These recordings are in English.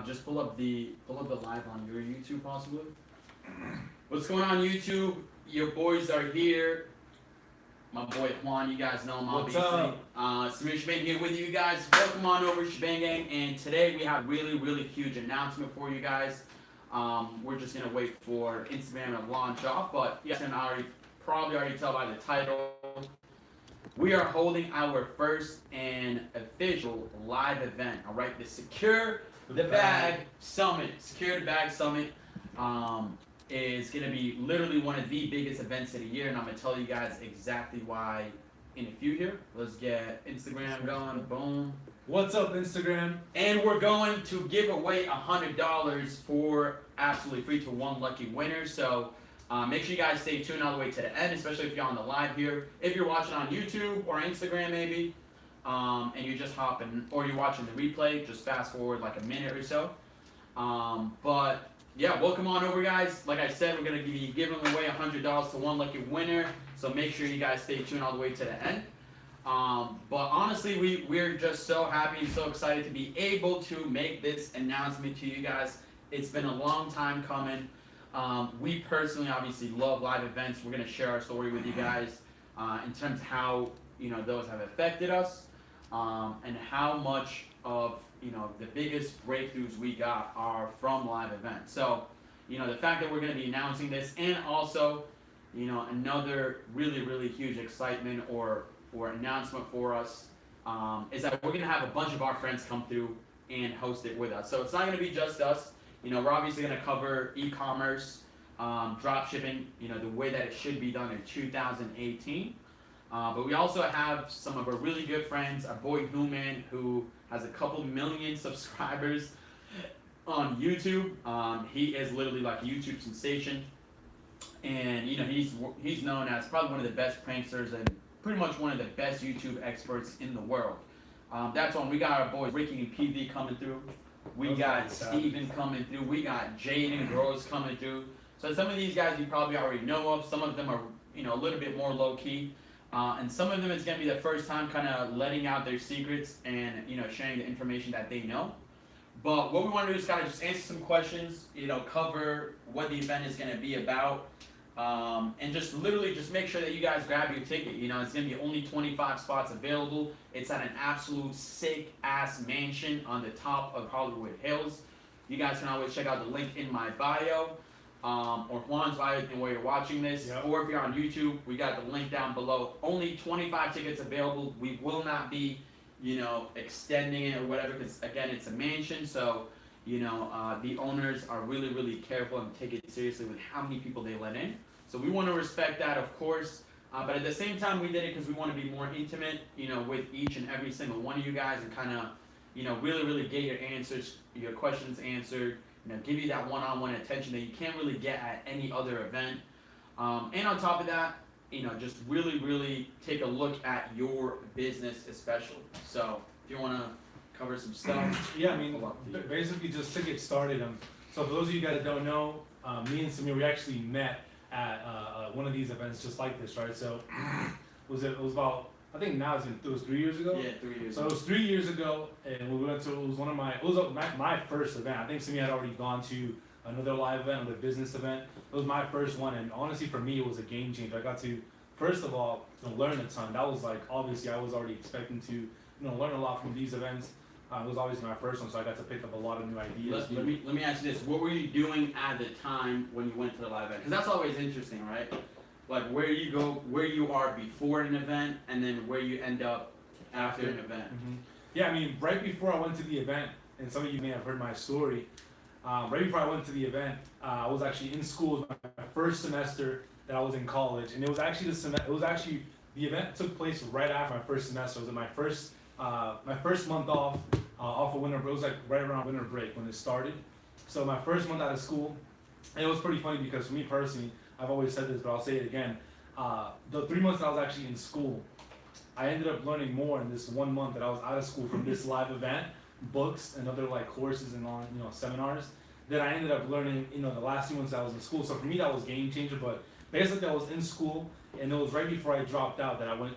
Just pull up the live on your YouTube possibly. What's going on YouTube? Your boys are here. My boy Juan, you guys know him obviously. What's up? Samir Chibane here with you guys. Welcome on over to Shibane Gang. And today we have a really huge announcement for you guys. We're just gonna wait for Instagram to launch off, but you guys can probably already tell by the title. We are holding our first and official live event. All right, the Secure the Bag Summit. Secure the Bag Summit is going to be literally one of the biggest events of the year, and I'm going to tell you guys exactly why in a few here. Let's get Instagram going. Boom. What's up, Instagram? And we're going to give away $100 for absolutely free to one lucky winner. So make sure you guys stay tuned all the way to the end, especially if you're on the live here. If you're watching on YouTube or Instagram maybe, and you're just hopping, or you're watching the replay, just fast forward like a minute or so. But yeah, welcome on over, guys. Like I said, we're going to be giving away $100 to one lucky winner. So make sure you guys stay tuned all the way to the end. But honestly, we're just so happy and so excited to be able to make this announcement to you guys. It's been a long time coming. We personally obviously love live events. We're going to share our story with you guys in terms of how those have affected us and how much of the biggest breakthroughs we got are from live events. So the fact that we're going to be announcing this, and also another really huge excitement or announcement for us is that we're going to have a bunch of our friends come through and host it with us. So it's not going to be just us. We're obviously going to cover e-commerce, drop shipping, the way that it should be done in 2018. But we also have some of our really good friends, our boy Human, who has a couple million subscribers on YouTube. He is literally like a YouTube sensation. And he's known as probably one of the best pranksters and pretty much one of the best YouTube experts in the world. That's when we got our boys Ricky and PV coming through. We got Steven coming through. We got Jaden Rose coming through. So some of these guys you probably already know of. Some of them are a little bit more low key. And some of them it's going to be the first time kind of letting out their secrets and sharing the information that they know. But what we want to do is kind of just answer some questions, cover what the event is going to be about, and just literally just make sure that you guys grab your ticket. It's going to be only 25 spots available. It's at an absolute sick ass mansion on the top of Hollywood Hills. You guys can always check out the link in my bio. Or Juan's bio where you're watching this, yep. Or if you're on YouTube, we got the link down below. Only 25 tickets available. We will not be, extending it or whatever, because again, it's a mansion, so the owners are really careful and take it seriously with how many people they let in. So we want to respect that, of course. But at the same time, we did it because we want to be more intimate, with each and every single one of you guys, and kind of, really get your questions answered. Give you that one-on-one attention that you can't really get at any other event. And on top of that, just really take a look at your business especially. So if you want to cover some stuff. Yeah, I mean, basically just to get started. So for those of you guys that don't know, me and Samir, we actually met at one of these events just like this, right? So it was about, I think now it was 3 years ago. Yeah, 3 years. So it was 3 years ago, and we went to. It was my first event. I think Samir had already gone to another live event, another business event. It was my first one, and honestly, for me, it was a game changer. I got to, first of all, learn a ton. That was like, obviously, I was already expecting to, learn a lot from these events. It was obviously my first one, so I got to pick up a lot of new ideas. Let me ask you this: what were you doing at the time when you went to the live event? Because that's always interesting, right? Like where you are before an event, and then where you end up after an event. Mm-hmm. Yeah, I mean, right before I went to the event, and some of you may have heard my story. Right before I went to the event, I was actually in school. It was my first semester that I was in college, and it was actually the event took place right after my first semester. It was my first month off of winter break. It was like right around winter break when it started. So my first month out of school, and it was pretty funny because for me personally, I've always said this, but I'll say it again. The 3 months that I was actually in school, I ended up learning more in this 1 month that I was out of school from this live event, books and other like courses and seminars, that I ended up learning the last 2 months that I was in school. So for me that was game changer. But basically I was in school, and it was right before I dropped out that I went,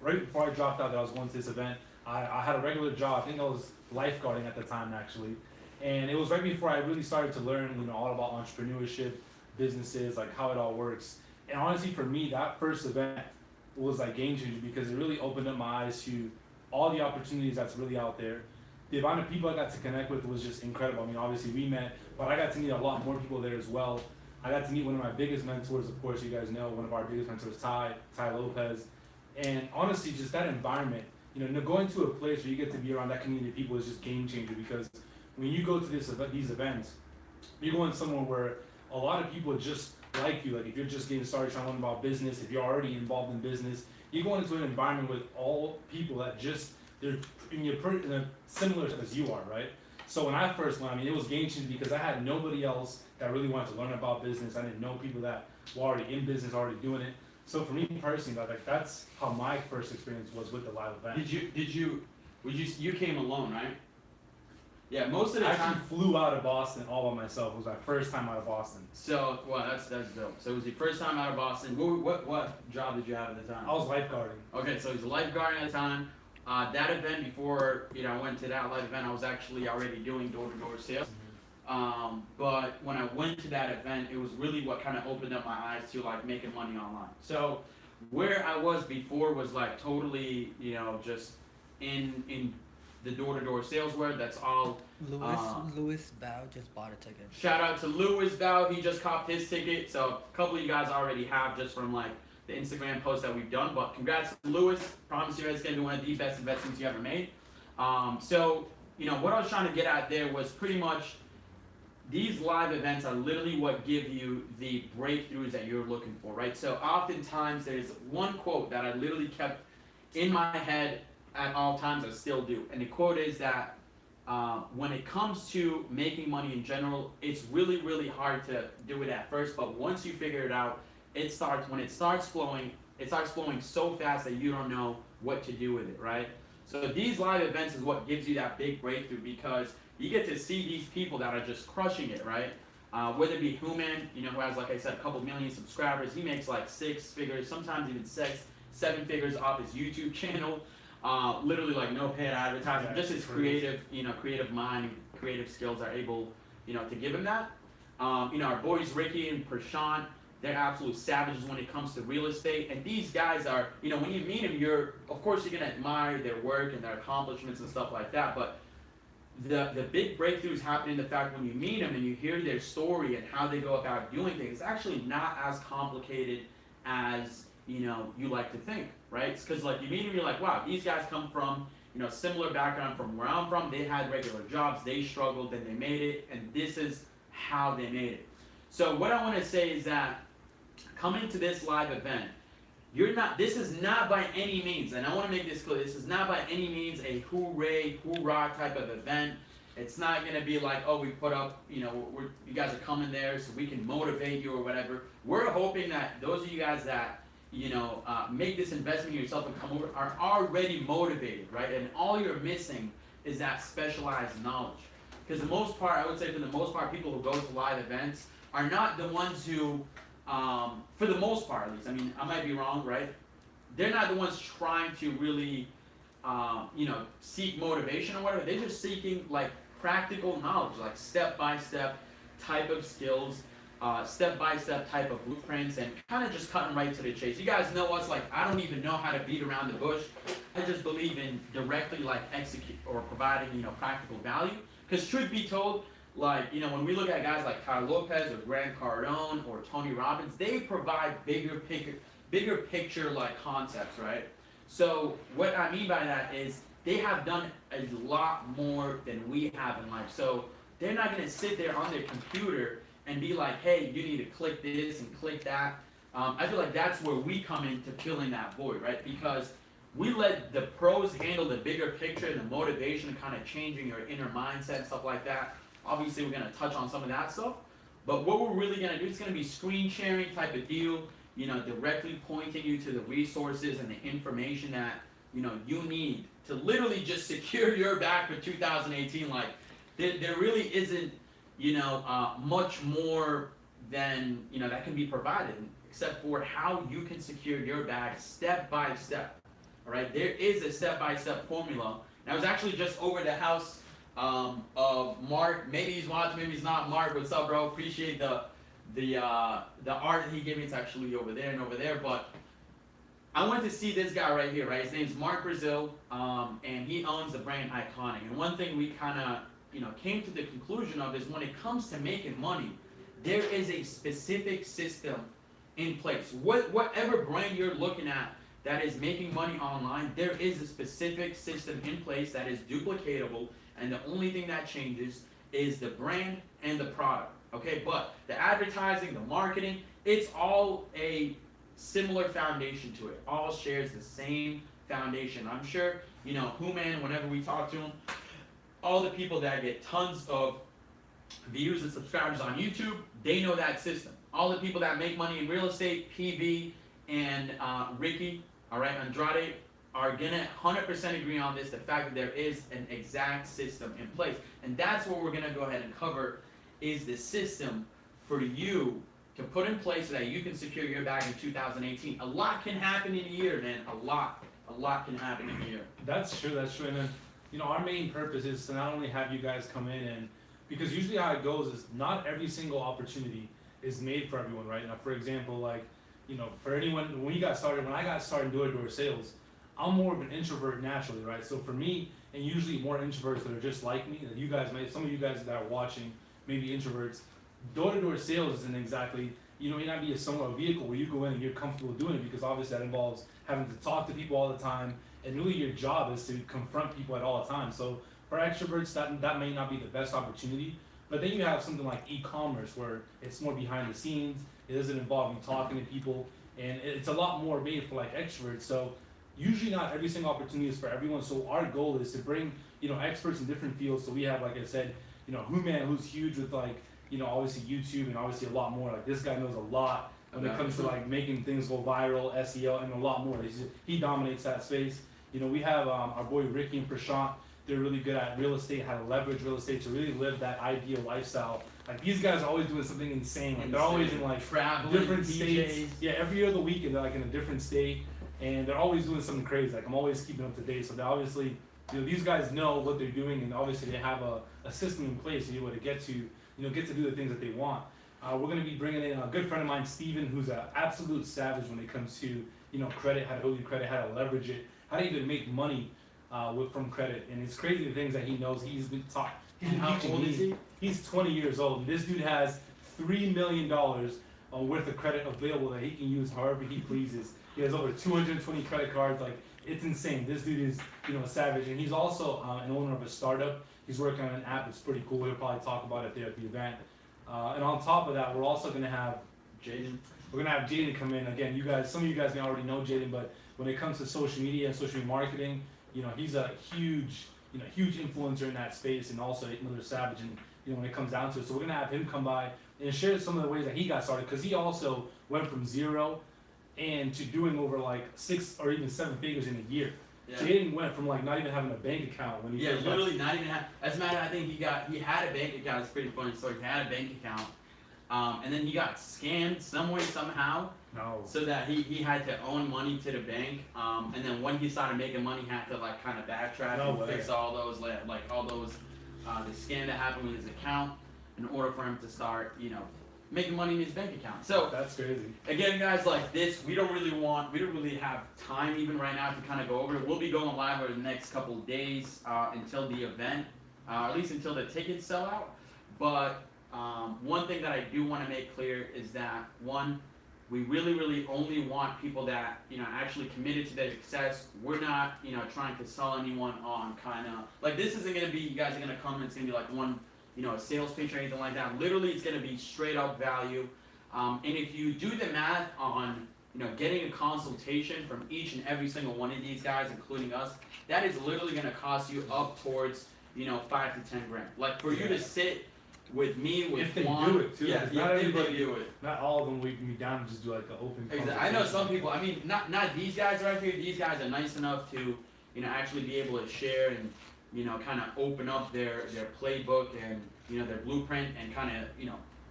right before I dropped out that I was going to this event. I had a regular job. I think I was lifeguarding at the time actually, and it was right before I really started to learn, all about entrepreneurship, businesses, like how it all works. And honestly, for me, that first event was like game changing because it really opened up my eyes to all the opportunities that's really out there. The amount of people I got to connect with was just incredible. I mean, obviously we met, but I got to meet a lot more people there as well. I got to meet one of my biggest mentors, of course, you guys know, one of our biggest mentors, Ty Lopez. And honestly, just that environment, going to a place where you get to be around that community of people is just game changer because when you go to these events, you're going somewhere where a lot of people just like you. Like if you're just getting started trying to learn about business, if you're already involved in business, you go into an environment with all people that they're in a similar as you are, right? So when I first went, I mean, it was game changing because I had nobody else that really wanted to learn about business. I didn't know people that were already in business, already doing it. So for me personally, like that's how my first experience was with the live event. You came alone, right? Yeah, most of the I time. actually flew out of Boston all by myself. It was my first time out of Boston. So, well, that's dope. So it was your first time out of Boston. What job did you have at the time? I was lifeguarding. Okay, so he was a lifeguard at the time. That event before, I went to that live event, I was actually already doing door-to-door sales. But when I went to that event, it was really what kind of opened up my eyes to like making money online. So where I was before was like totally, just in the door-to-door sales world. That's all. Louis Bao just bought a ticket. Shout out to Louis Bao. He just copped his ticket. So a couple of you guys already have just from like the Instagram posts that we've done. But congrats to Louis. Promise you it's gonna be one of the best investments you ever made. So what I was trying to get at there was pretty much these live events are literally what give you the breakthroughs that you're looking for, right? So oftentimes there's one quote that I literally kept in my head at all times. I still do, and the quote is that when it comes to making money in general, it's really, really hard to do it at first, but once you figure it out, when it starts flowing so fast that you don't know what to do with it, right? So these live events is what gives you that big breakthrough because you get to see these people that are just crushing it, right? Whether it be Human, who has, like I said, a couple million subscribers. He makes like 6 figures, sometimes even 7 figures off his YouTube channel. Literally like no paid advertising, just his creative mind, creative skills are able, to give him that. Our boys Ricky and Prashant, they're absolute savages when it comes to real estate. And these guys are, when you meet them, of course you're gonna admire their work and their accomplishments and stuff like that. But the big breakthroughs happen in the fact when you meet them and you hear their story and how they go about doing things. It's actually not as complicated as you like to think, right? It's because like you meet them, you're like, wow, these guys come from similar background from where I'm from. They had regular jobs, they struggled, then they made it, and this is how they made it. So what I want to say is that coming to this live event, this is not by any means, and I want to make this clear, this is not by any means a hoorah type of event. It's not going to be like, oh, we put up, you guys are coming there so we can motivate you or whatever. We're hoping that those of you guys that, make this investment in yourself and come over are already motivated, right? And all you're missing is that specialized knowledge. Because the most part, I would say for the most part, people who go to live events are not the ones who, for the most part at least, I mean, I might be wrong, right? They're not the ones trying to really, seek motivation or whatever. They're just seeking like practical knowledge, like step-by-step type of skills, step-by-step type of blueprints, and kind of just cutting right to the chase. You guys know us, like I don't even know how to beat around the bush. I just believe in directly like execute or providing, practical value. Because truth be told, like, when we look at guys like Ty Lopez or Grant Cardone or Tony Robbins, they provide bigger picture like concepts, right? So what I mean by that is they have done a lot more than we have in life. So they're not gonna sit there on their computer and be like, hey, you need to click this and click that. I feel like that's where we come in to fill in that void, right? Because we let the pros handle the bigger picture and the motivation, kind of changing your inner mindset and stuff like that. Obviously, we're going to touch on some of that stuff. But what we're really going to do is going to be screen sharing type of deal, directly pointing you to the resources and the information that, you need to literally just secure your bag for 2018. Like, there really isn't, much more than, that can be provided, except for how you can secure your bag step by step. All right, there is a step-by-step formula. And I was actually just over the house of Mark. Maybe he's watching, maybe he's not. Mark, what's up, bro? Appreciate the art that he gave me. It's actually over there and over there. But I went to see this guy right here, right? His name's Mark Brazil, and he owns the brand Iconic. And one thing we kind of, came to the conclusion of is when it comes to making money, there is a specific system in place. Whatever brand you're looking at that is making money online, there is a specific system in place that is duplicatable, and the only thing that changes is the brand and the product. Okay, but the advertising, the marketing, it's all a similar foundation to it. All shares the same foundation. I'm sure, Human, whenever we talk to him, all the people that get tons of views and subscribers on YouTube, they know that system. All the people that make money in real estate, PV and Ricky, all right, Andrade, are gonna 100% agree on this, the fact that there is an exact system in place. And that's what we're gonna go ahead and cover, is the system for you to put in place so that you can secure your bag in 2018. A lot can happen in a year, man. A lot can happen in a year. That's true. And then, our main purpose is to not only have you guys come in and, because usually how it goes is not every single opportunity is made for everyone, right? Now, for example, like, for anyone, when I got started in door-to-door sales, I'm more of an introvert naturally, right? So for me, and usually more introverts that are just like me, that some of you guys that are watching, maybe introverts, door-to-door sales isn't exactly, it may not be a vehicle where you go in and you're comfortable doing it, because obviously that involves having to talk to people all the time, and really your job is to confront people at all times. So for extroverts, that may not be the best opportunity, but then you have something like e-commerce where it's more behind the scenes, it doesn't involve you talking to people, and it's a lot more made for like extroverts. So usually not every single opportunity is for everyone, so our goal is to bring, experts in different fields. So we have, like I said, Human, who's huge with like, obviously YouTube and obviously a lot more. Like this guy knows a lot when it comes to like making things go viral, SEO, and a lot more. He dominates that space. We have our boy Ricky and Prashant. They're really good at real estate, how to leverage real estate to really live that ideal lifestyle. Like these guys are always doing something insane. Like they're always in like traveling, different DJs. states. Yeah, every other weekend they're like in a different state, and they're always doing something crazy. Like I'm always keeping up to date. So they obviously, these guys know what they're doing, and obviously they have a system in place to be able to get to do the things that they want. We're going to be bringing in a good friend of mine, Steven, who's an absolute savage when it comes to credit, how to hold your credit, how to leverage it, how to even make money from credit. And it's crazy the things that he knows. He's been taught. How old is he? He's 20 years old. And this dude has $3 million worth of credit available that he can use however he pleases. He has over 220 credit cards. Like it's insane. This dude is a savage, and he's also an owner of a startup. He's working on an app that's pretty cool. He'll probably talk about it there at the event. And on top of that, we're also going to have Jaden. We're going to have Jaden come in. Again, some of you guys may already know Jaden, but when it comes to social media and social media marketing, he's a huge influencer in that space, and also another savage. And when it comes down to it, so we're going to have him come by and share some of the ways that he got started, because he also went from zero and to doing over like 6 or even 7 figures in a year. Yeah. Jaden went from like not even having a bank account when he first literally not even have. As a matter, I think he had a bank account. It's pretty funny story. He had a bank account, and then he got scammed some way somehow. No. So that he had to own money to the bank, and then when he started making money, he had to like kind of backtrack and fix all those the scam that happened with his account in order for him to start making money in his bank account. So that's crazy. Again, guys, like this, we don't really have time even right now to kind of go over it. We'll be going live over the next couple of days until the event, at least until the tickets sell out. But one thing that I do want to make clear is that we really only want people that actually committed to their success. We're not trying to sell anyone on kind of like, this isn't gonna be, you guys are gonna come and it's gonna be like one a sales pitch or anything like that. Literally, it's gonna be straight up value. And if you do the math on getting a consultation from each and every single one of these guys, including us, that is literally gonna cost you up towards 5 to 10 grand. Like for you to sit with me, with if they Juan, do it too. Yeah, if they do it. Not all of them would be down and just do like an open. Exactly. I know some people. I mean, not these guys right here. These guys are nice enough to actually be able to share and kind of open up their playbook and their blueprint and kind of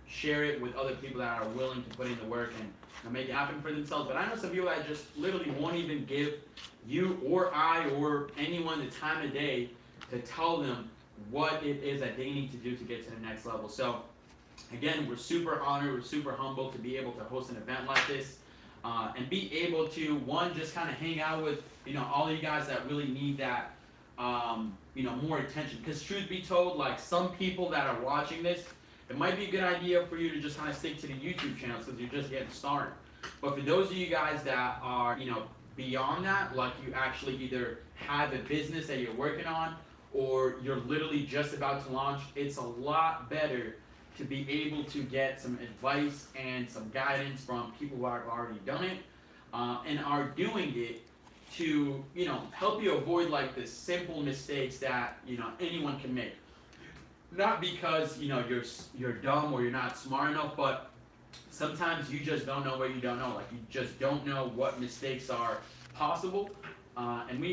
share it with other people that are willing to put in the work and make it happen for themselves. But I know some people that just literally won't even give you or I or anyone the time of day to tell them what it is that they need to do to get to the next level. So again, we're super honored, we're super humbled to be able to host an event like this, and be able to, one, just kind of hang out with, all of you guys that really need that, more attention. Because truth be told, like, some people that are watching this, it might be a good idea for you to just kind of stick to the YouTube channels because you're just getting started. But for those of you guys that are, beyond that, like you actually either have a business that you're working on or you're literally just about to launch, it's a lot better to be able to get some advice and some guidance from people who have already done it, and are doing it to, help you avoid like the simple mistakes that, anyone can make. Not because, you're dumb or you're not smart enough, but sometimes you just don't know what you don't know. Like, you just don't know what mistakes are possible, and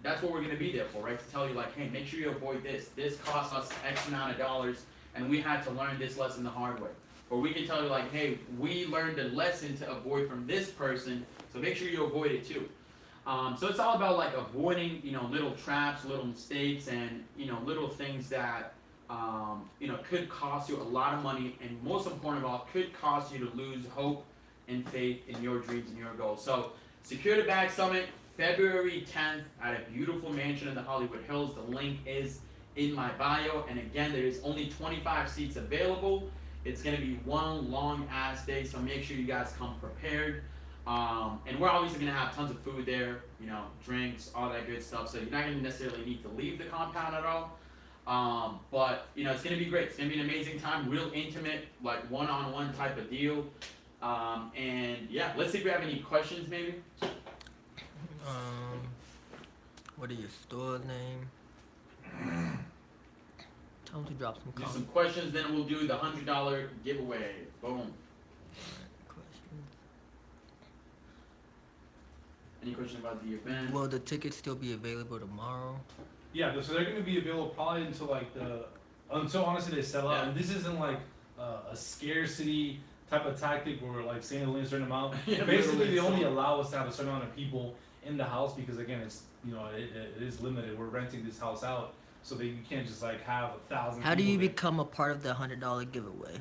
that's what we're going to be there for, right? To tell you, like, hey, make sure you avoid this. This costs us X amount of dollars, and we had to learn this lesson the hard way. Or we can tell you, like, hey, we learned a lesson to avoid from this person, so make sure you avoid it too. So it's all about, like, avoiding, little traps, little mistakes, and, little things that, could cost you a lot of money, and most important of all, could cause you to lose hope and faith in your dreams and your goals. So, Secure the Bag Summit, February 10th, at a beautiful mansion in the Hollywood Hills. The link is in my bio, and again, there is only 25 seats available. It's going to be one long ass day, so make sure you guys come prepared. And we're obviously going to have tons of food there, drinks, all that good stuff, so you're not going to necessarily need to leave the compound at all. But it's going to be great. It's going to be an amazing time, real intimate, like one-on-one type of deal. And yeah, let's see if we have any questions maybe. What is your store name? Tell them to drop some Do comments. some questions, then we'll do the $100 giveaway. Boom. Questions. Any question about the event? Will the tickets still be available tomorrow? Yeah, so they're gonna be available probably until honestly they sell out. Yeah. And this isn't like a scarcity type of tactic where we're like saying only a certain amount. Yeah, Basically, they literally, only so- allow us to have a certain amount of people in the house because again, it's it is limited. We're renting this house out, so that you can't just like have 1,000. How do you people there. become a part of the $100 giveaway?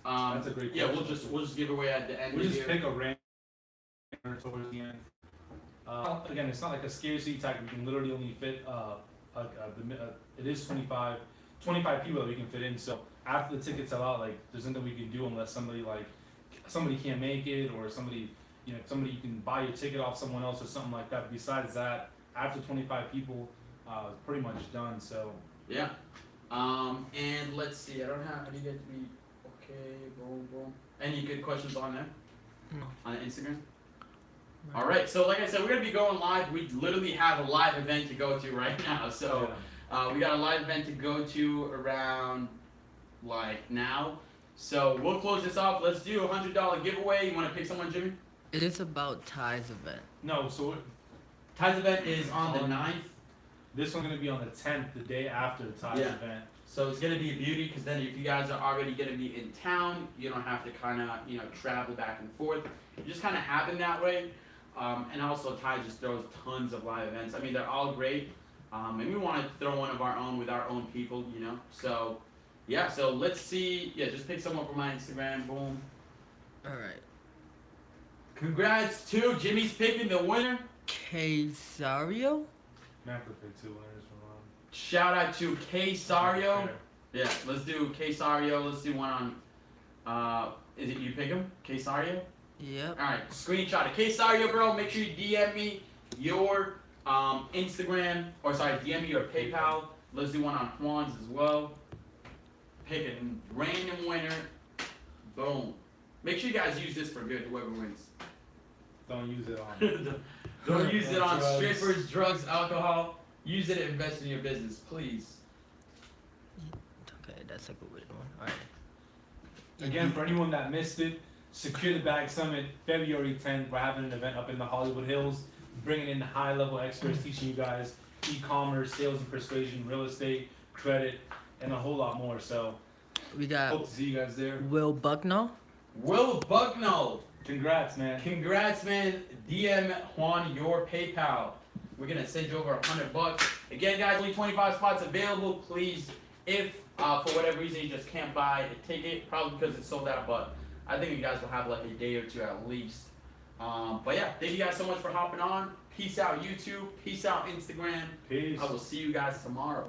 That's a great Yeah, question. we'll just give away at the end We of just the year. pick a random towards the end. Again, it's not like a scarcity tactic. We can literally only fit it is 25 people that we can fit in. So after the tickets sell out, like there's nothing we can do unless somebody can't make it or somebody you can buy your ticket off someone else or something like that. But besides that, after 25 people, it's pretty much done. So Yeah. And let's see. I didn't get to be okay. Boom. Any good questions on there? No. On Instagram? All right. So like I said, we're gonna be going live. We literally have a live event to go to right now. So we got a live event to go to around like now. So we'll close this off. Let's do a $100 giveaway. You want to pick someone, Jimmy? It is about Ty's event. no, so Ty's event is on the 9th. this one's gonna be on the 10th, the day after the Ty's Yeah. event. So it's gonna be a beauty because then if you guys are already gonna be in town, you don't have to kind of travel back and forth. It just kind of happened that way. And also Ty just throws tons of live events. I mean, they're all great. And we want to throw one of our own with our own people, So yeah, so let's see. Yeah, just pick someone from my Instagram. Boom. Alright. Congrats to Jimmy's picking the winner. Casario? Man, I could pick 2 winners from Shout out to Casario. Yeah, let's do Casario. Let's do one on. Is it you pick him? Casario? Yep. Alright, screenshot it. Casario, bro, make sure you DM me your Instagram, DM me your PayPal. Let's do one on Juan's as well. Pick a random winner. Boom. Make sure you guys use this for good, whoever wins. Don't use it on. Don't use it on Drugs. strippers, drugs, alcohol. Use it to invest in your business, please. Okay, that's a good one. Alright. Again, for anyone that missed it, Secure the Bag Summit, February 10th. We're having an event up in the Hollywood Hills, bringing in high-level experts, teaching you guys e-commerce, sales and persuasion, real estate, credit, and a whole lot more. So We got Hope to see you guys there. Will Bucknell. Will Bucknell. Congrats, man. Congrats, man. DM Juan your PayPal. We're gonna send you over $100. Again, guys, only 25 spots available. Please, if for whatever reason you just can't buy a ticket, probably because it's sold out, but I think you guys will have like a day or two at least. But yeah, thank you guys so much for hopping on. Peace out, YouTube. Peace out, Instagram. Peace. I will see you guys tomorrow.